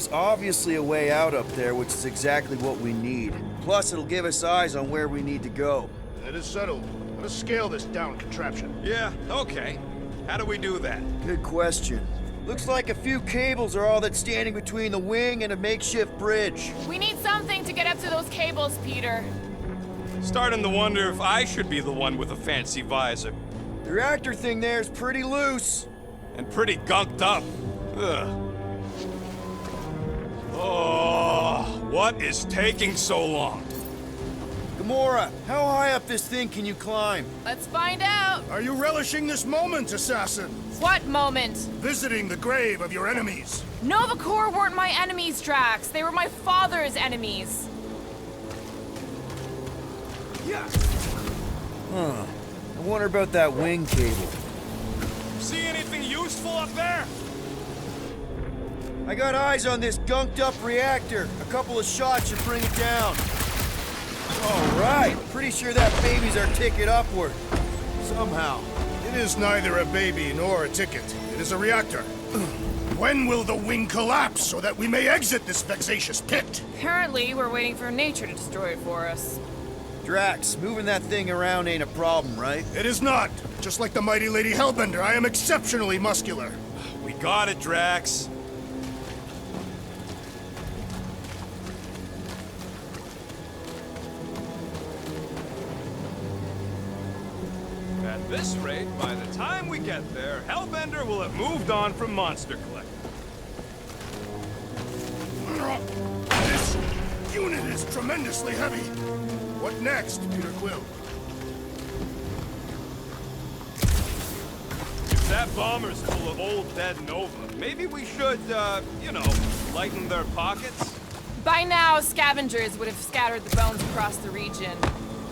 There's obviously a way out up there, which is exactly what we need. Plus, it'll give us eyes on where we need to go. That is settled. Let us scale this down contraption. Yeah, okay. How do we do that? Good question. Looks like a few cables are all that's standing between the wing and a makeshift bridge. We need something to get up to those cables, Peter. Starting to wonder if I should be the one with a fancy visor. The reactor thing there is pretty loose. And pretty gunked up. Ugh. Oh, what is taking so long? Gamora, how high up this thing can you climb? Let's find out. Are you relishing this moment, assassin? What moment? Visiting the grave of your enemies. Nova Corps weren't my enemies, Drax. They were my father's enemies. Huh. I wonder about that wing cable. See anything useful up there? I got eyes on this gunked up reactor. A couple of shots should bring it down. All right. Pretty sure that baby's our ticket upward. Somehow. It is neither a baby nor a ticket. It is a reactor. When will the wing collapse so that we may exit this vexatious pit? Apparently, we're waiting for nature to destroy it for us. Drax, moving that thing around ain't a problem, right? It is not. Just like the mighty Lady Hellbender, I am exceptionally muscular. We got it, Drax. At this rate, by the time we get there, Hellbender will have moved on from Monster Collector. This unit is tremendously heavy. What next, Peter Quill? If that bomber's full of old dead Nova, maybe we should, you know, lighten their pockets? By now, scavengers would have scattered the bones across the region.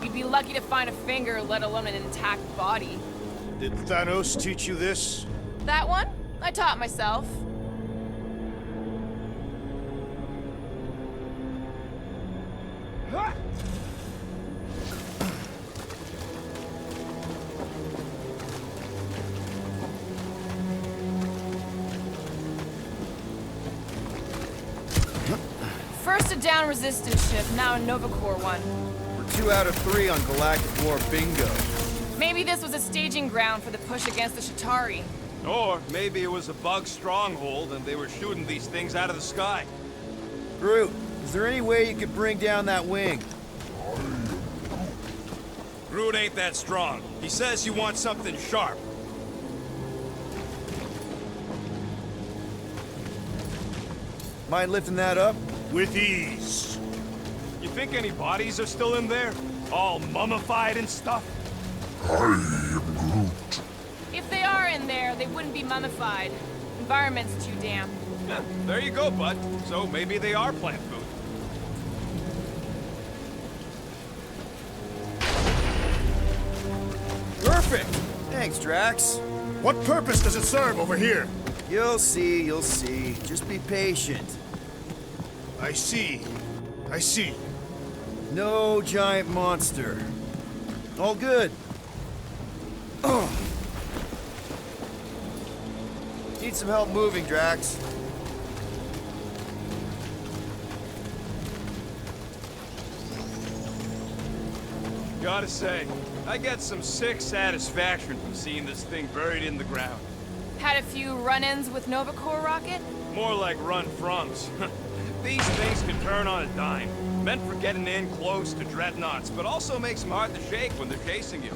We'd be lucky to find a finger, let alone an intact body. Did Thanos teach you this? That one? I taught myself. First a down resistance ship, now a Nova Corps one. We're 2 out of 3 on Galactic War bingo. Maybe this was a staging ground for the push against the Chitauri. Or maybe it was a bug stronghold and they were shooting these things out of the sky. Groot, is there any way you could bring down that wing? Groot ain't that strong. He says you want something sharp. Mind lifting that up? With ease. You think any bodies are still in there? All mummified and stuff? If they are in there, they wouldn't be mummified. Environment's too damp. Yeah, there you go, bud. So maybe they are plant food. Perfect! Thanks, Drax. What purpose does it serve over here? You'll see, you'll see. Just be patient. I see. I see. No giant monster. All good. Oh. Need some help moving, Drax. Gotta say, I get some sick satisfaction from seeing this thing buried in the ground. Had a few run-ins with Nova Corps rocket? More like run-froms. These things can turn on a dime. Meant for getting in close to dreadnoughts, but also makes them hard to shake when they're chasing you.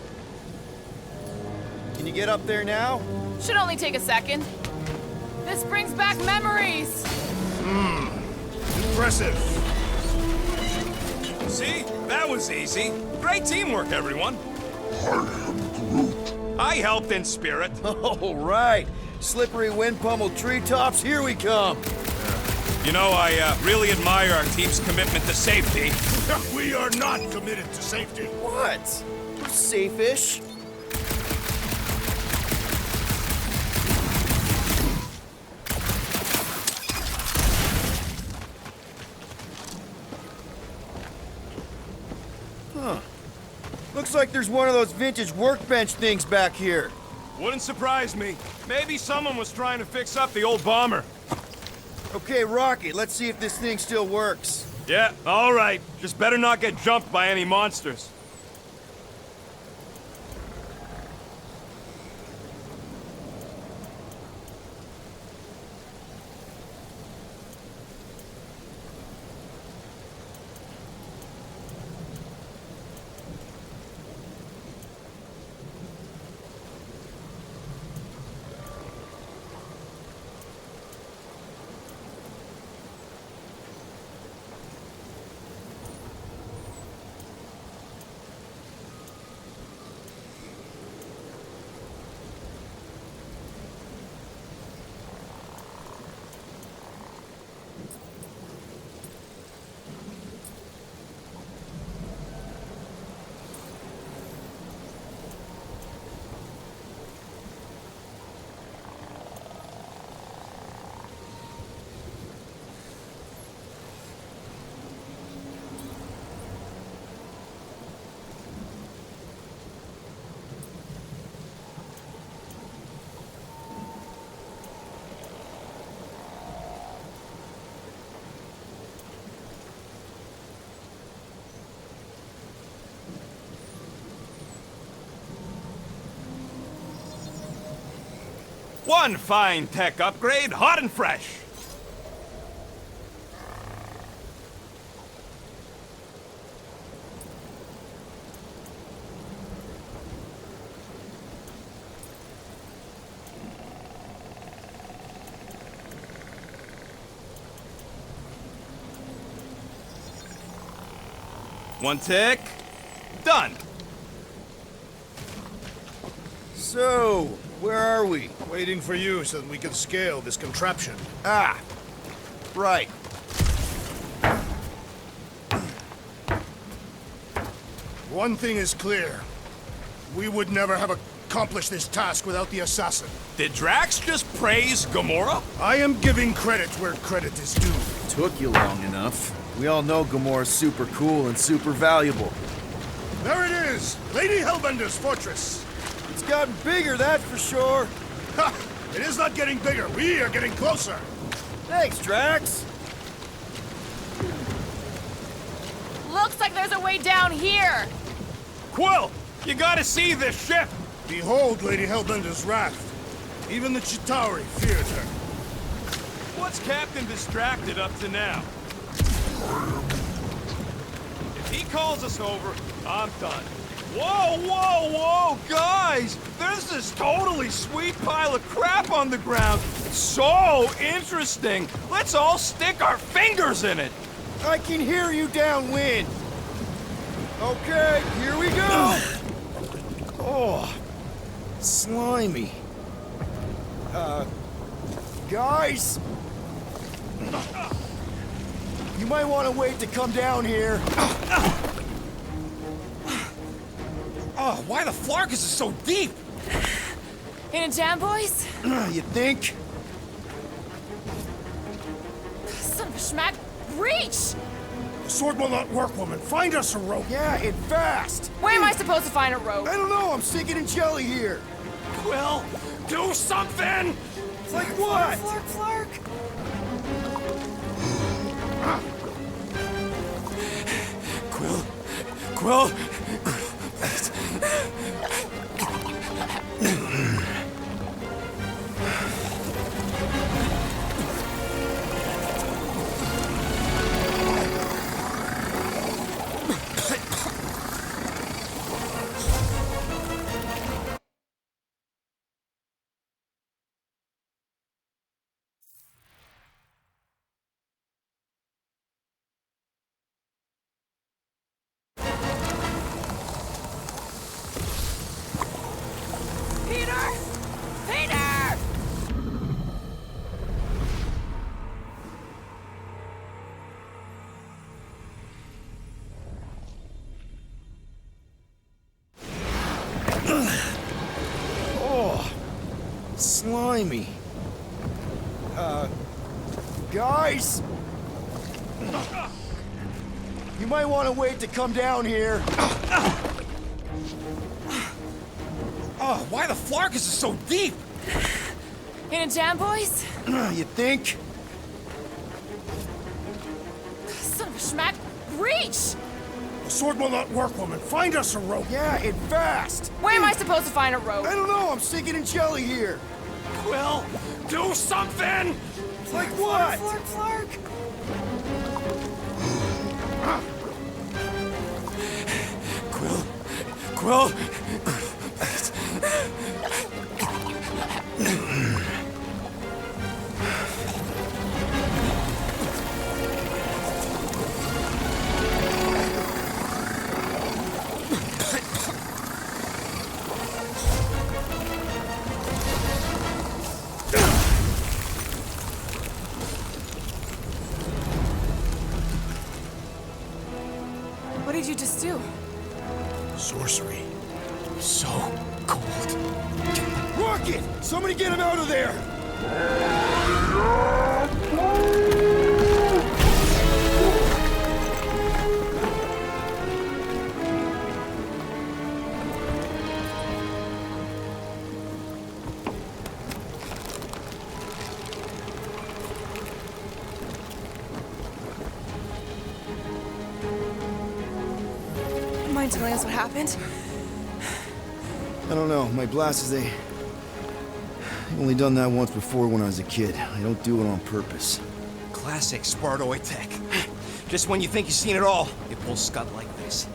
Can you get up there now? Should only take a second. This brings back memories! Impressive. See? That was easy. Great teamwork, everyone. I helped in spirit. All right. Slippery wind-pummeled treetops, here we come. You know, I really admire our team's commitment to safety. We are not committed to safety. What? We're safe-ish. Huh. Looks like there's one of those vintage workbench things back here. Wouldn't surprise me. Maybe someone was trying to fix up the old bomber. Okay, Rocky, let's see if this thing still works. Yeah, all right. Just better not get jumped by any monsters. One fine tech upgrade, hot and fresh. One tick, done. So, where are we? Waiting for you so that we can scale this contraption. Ah, right. One thing is clear. We would never have accomplished this task without the assassin. Did Drax just praise Gamora? I am giving credit where credit is due. Took you long enough. We all know Gamora's super cool and super valuable. There it is! Lady Hellbender's fortress! It's gotten bigger, that's for sure. Ha! It is not getting bigger. We are getting closer. Thanks, Drax. Looks like there's a way down here. Quill, you gotta see this ship. Behold Lady Hellbender's raft. Even the Chitauri feared her. What's Captain Distracted up to now? If he calls us over, I'm done. Whoa, whoa, whoa, guys! There's this totally sweet pile of crap on the ground. So interesting. Let's all stick our fingers in it. I can hear you downwind. Okay, here we go. Oh, slimy. Guys? You might want to wait to come down here. Oh, why the Flarkus is so deep? In a jam, boys? You think? Son of a schmack, reach! The sword will not work, woman. Find us a rope. Yeah, and fast. Where am I supposed to find a rope? I don't know, I'm sinking in jelly here. Quill, do something! Like what? Flark, Flark. Quill. Peter! Peter! Oh, slimy. Guys? You might want to wait to come down here. Oh, why the Flarkus is so deep? In a jam, boys? You think? son of a schmack! Reach! The sword will not work, woman. Find us a rope. Yeah, and fast! Where am I supposed to find a rope? I don't know, I'm sinking in jelly here. Quill, do something! Like what? Flark. Quill. What did you just do? Sorcery. So cold. Rocket! Somebody get him out of there! Mind telling us what happened? I don't know. My blast is I've only done that once before when I was a kid. I don't do it on purpose. Classic Spartoid tech. Just when you think you've seen it all, it pulls scud like this.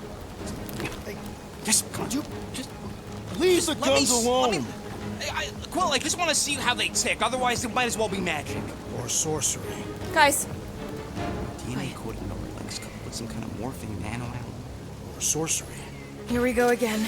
Just, come on, just Leave the guns alone! Quill, I just want to see how they tick. Otherwise, it might as well be magic. Or sorcery. Guys, DNA coded in the relics coupled with some kind of morphing nano. Or sorcery. here we go again.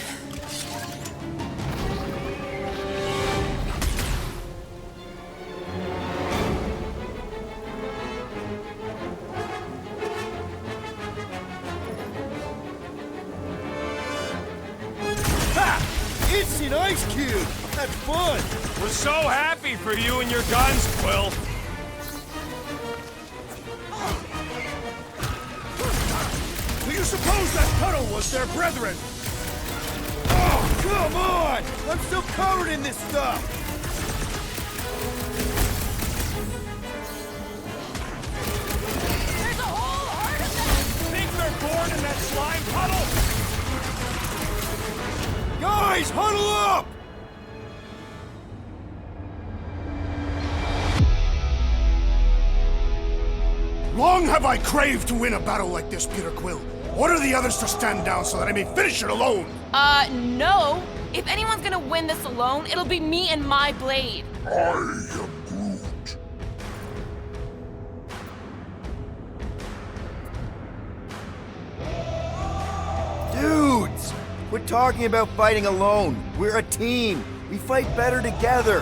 Ha! Instant ice cube! That's fun! We're so happy for you and your guns, Quill. Do you suppose that puddle was their brethren? Oh, come on! I'm still covered in this stuff! There's a whole artifact! Think they're born in that slime puddle? Guys, huddle up! Long have I craved to win a battle like this, Peter Quill. Order the others to stand down so that I may finish it alone. No. If anyone's gonna win this alone, it'll be me and my blade. I am Groot. Dudes! Quit talking about fighting alone. We're a team. We fight better together.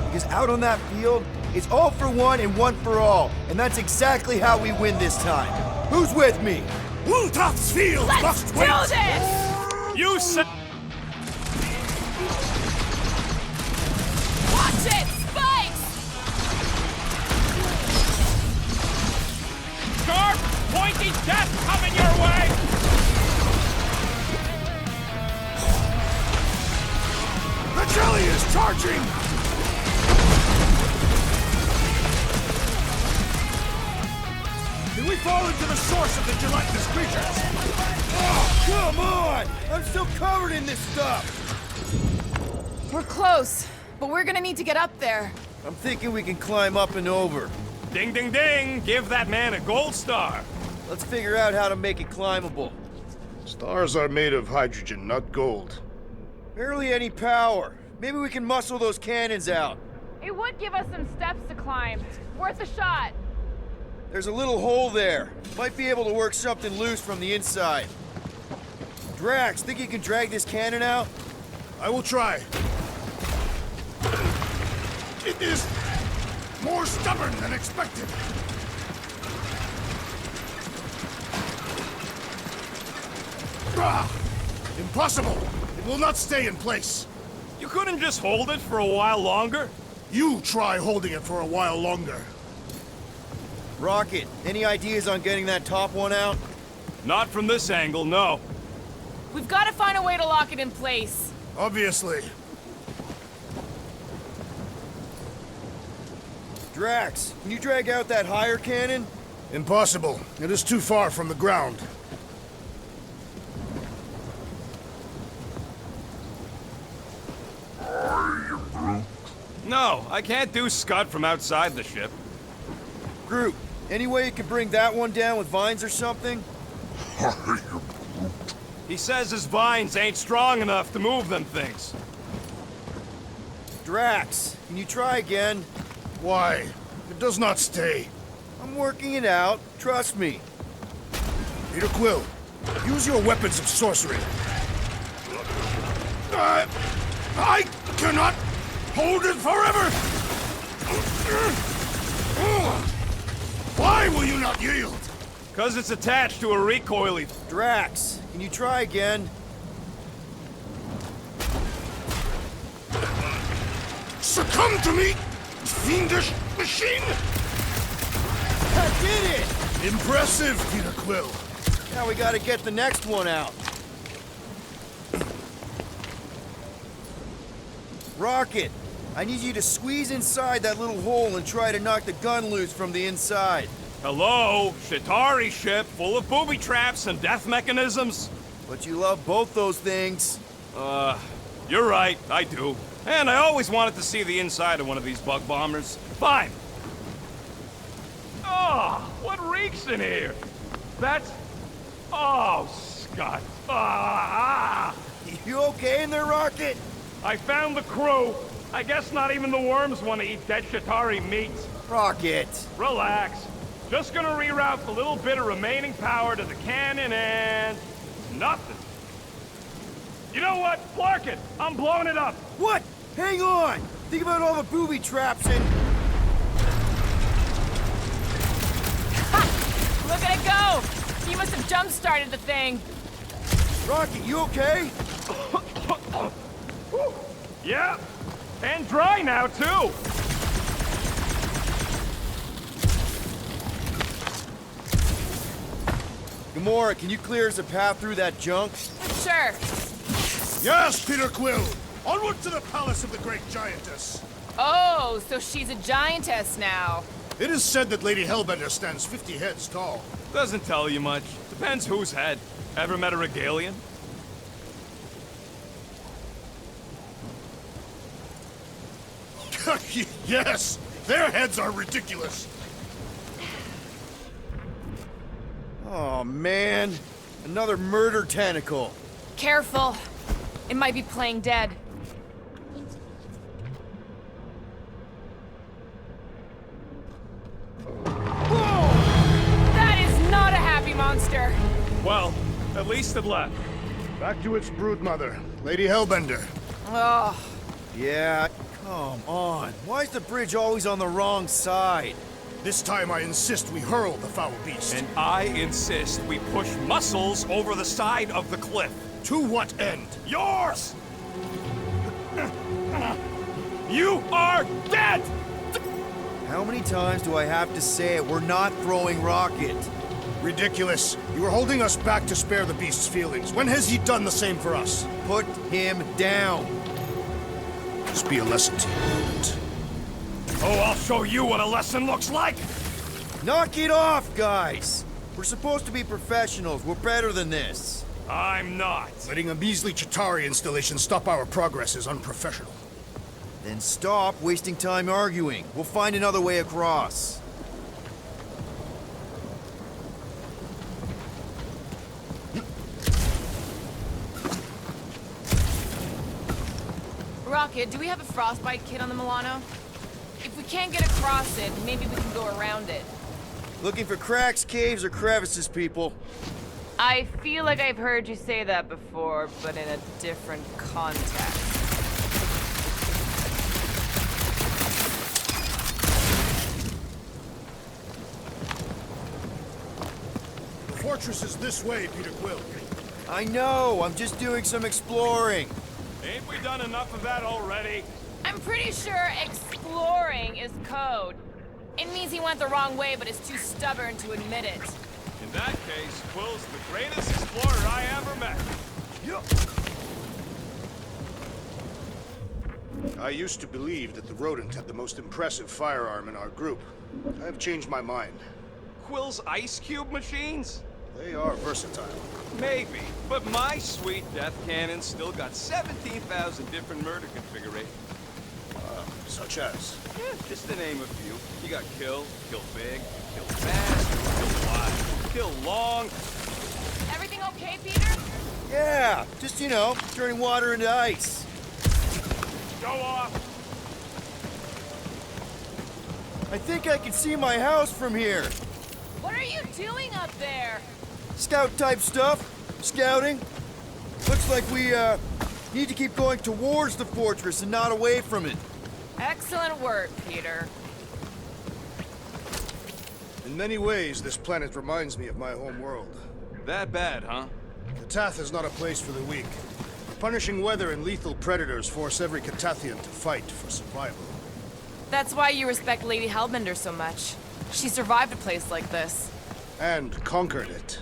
Because out on that field, it's all for one and one for all. And that's exactly how we win this time. Who's with me? Wultoth's field Let's must do wait. this! You said. Watch it! Spikes! Sharp, pointy death coming your way! The jelly is charging! Can we fall into the source of the gelatinous creatures? Oh, come on! I'm still covered in this stuff! We're close, but we're gonna need to get up there. I'm thinking we can climb up and over. Ding, ding, ding! Give that man a gold star! Let's figure out how to make it climbable. Stars are made of hydrogen, not gold. Barely any power. Maybe we can muscle those cannons out. It would give us some steps to climb. Worth a shot. There's a little hole there. Might be able to work something loose from the inside. Drax, think you can drag this cannon out? I will try. It is more stubborn than expected. Ah, impossible! It will not stay in place. You couldn't just hold it for a while longer? You try holding it for a while longer. Rocket, any ideas on getting that top one out? Not from this angle, no. We've got to find a way to lock it in place. Obviously. Drax, can you drag out that higher cannon? Impossible. It is too far from the ground. No, I can't do Scud from outside the ship. Groot, any way you could bring that one down with vines or something? He says his vines ain't strong enough to move them things. Drax, can you try again? Why? It does not stay. I'm working it out, trust me. Peter Quill, use your weapons of sorcery. I cannot hold it forever! Why will you not yield? 'Cause it's attached to a recoil. Drax, can you try again? Succumb to me, fiendish machine! I did it! Impressive, Peter Quill. Now we gotta get the next one out. Rocket, I need you to squeeze inside that little hole and try to knock the gun loose from the inside. Hello? Chitauri ship full of booby traps and death mechanisms? But you love both those things. You're right, I do. And I always wanted to see the inside of one of these bug bombers. Fine. Oh, what reeks in here? That's... Oh, Scott. Ah! You okay in there, Rocket? I found the crew. I guess not even the worms want to eat dead Chitauri meat. Rocket. Relax. Just gonna reroute the little bit of remaining power to the cannon and... nothing. You know what? Clark it! I'm blowing it up! What? Hang on! Think about all the booby traps and... Look at it go! He must have jump-started the thing. Rocket, you okay? Yeah, and dry now, too! Gamora, can you clear us a path through that junk? Sure. Yes, Peter Quill! Onward to the palace of the great giantess! Oh, so she's a giantess now. It is said that Lady Hellbender stands 50 heads tall. Doesn't tell you much. Depends whose head. Ever met a regalian? Yes! Their heads are ridiculous! Oh, man. Another murder tentacle. Careful. It might be playing dead. That is not a happy monster. Well, at least it left. Back to its broodmother, Lady Hellbender. Oh, Yeah, come on. Why is the bridge always on the wrong side? This time I insist we hurl the foul beast. And I insist we push muscles over the side of the cliff. To what end? Yours! You are dead! How many times do I have to say it? We're not throwing Rocket. Ridiculous. You are holding us back to spare the beast's feelings. When has he done the same for us? Put him down. This be a lesson to you, Rodent. Oh, I'll show you what a lesson looks like! Knock it off, guys. We're supposed to be professionals. We're better than this. I'm not. Letting a measly Chitauri installation stop our progress is unprofessional. Then stop wasting time arguing. We'll find another way across. Rocket, do we have a frostbite kit on the Milano? If we can't get across it, maybe we can go around it. Looking for cracks, caves, or crevices, people. I feel like I've heard you say that before, but in a different context. The fortress is this way, Peter Quill. I know. I'm just doing some exploring. Ain't we done enough of that already? I'm pretty sure exploring is code. It means he went the wrong way, but is too stubborn to admit it. In that case, Quill's the greatest explorer I ever met. I used to believe that the Rodent had the most impressive firearm in our group. I have changed my mind. Quill's ice cube machines? They are versatile. Maybe, but my sweet death cannon still got 17,000 different murder configurations. Such as? Yeah, just to name a few. You got kill, kill big, kill fast, kill wide, kill long. Everything okay, Peter? Yeah, just, turning water into ice. Go off! I think I can see my house from here. What are you doing up there? Scout-type stuff. Scouting. Looks like we, need to keep going towards the fortress and not away from it. Excellent work, Peter. In many ways, this planet reminds me of my home world. That bad, huh? Katath is not a place for the weak. Punishing weather and lethal predators force every Katathian to fight for survival. That's why you respect Lady Hellbender so much. She survived a place like this. And conquered it.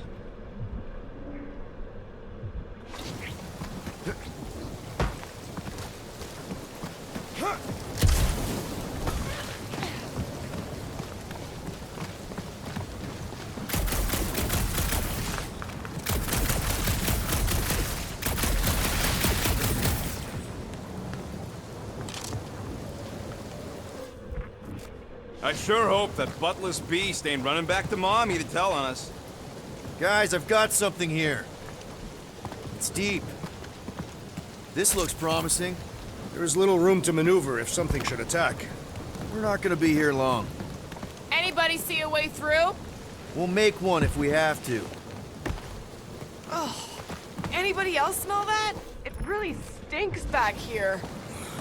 I sure hope that buttless beast ain't running back to Mommy to tell on us. Guys, I've got something here. It's deep. This looks promising. There is little room to maneuver if something should attack. We're not gonna be here long. Anybody see a way through? We'll make one if we have to. Anybody else smell that? It really stinks back here.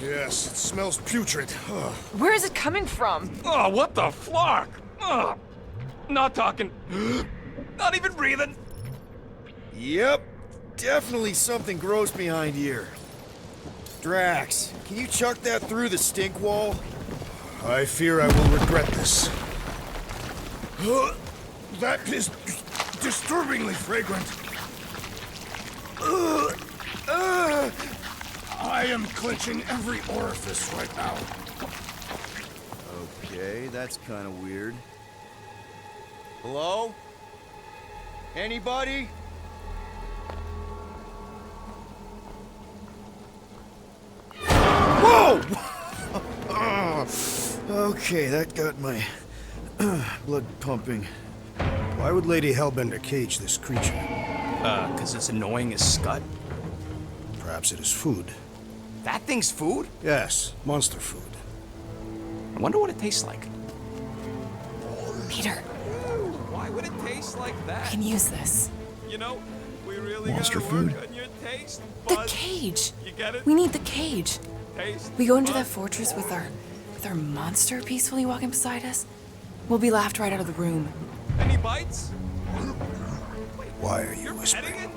Yes, it smells putrid. Ugh. Where is it coming from? Oh, what the flark? Ugh. Not talking. Not even breathing. Yep. Definitely something gross behind here. Drax, can you chuck that through the stink wall? I fear I will regret this. That is disturbingly fragrant. I am clenching every orifice right now. Okay, that's kind of weird. Hello? Anybody? Whoa! Okay, that got my blood pumping. Why would Lady Hellbender cage this creature? 'Cause it's annoying as scud. Perhaps it is food. That thing's food? Yes, monster food. I wonder what it tastes like. Peter, Why would it taste like I that? can use this. You know, we really Monster gotta work food? on your taste The buds. cage. You get it? We need the cage. Taste We go into that buds. fortress with our monster peacefully walking beside us. We'll be laughed right out of the room. Any bites? Why are you You're whispering? petting it?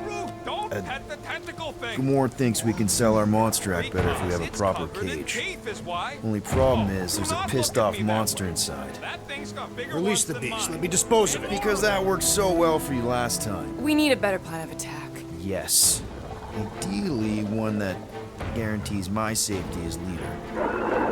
Rude, don't pet the tentacle thing. Gamorrean thinks we can sell our monster act better if we have a It's proper covered in cage. teeth is why. Only problem Oh, is do there's a not pissed look at off me that monster way. inside. That thing's got bigger Release ones the than beast. mine. Let me dispose of it. Because that worked so well for you last time. We need a better plan of attack. Yes. Ideally, one that guarantees my safety as leader.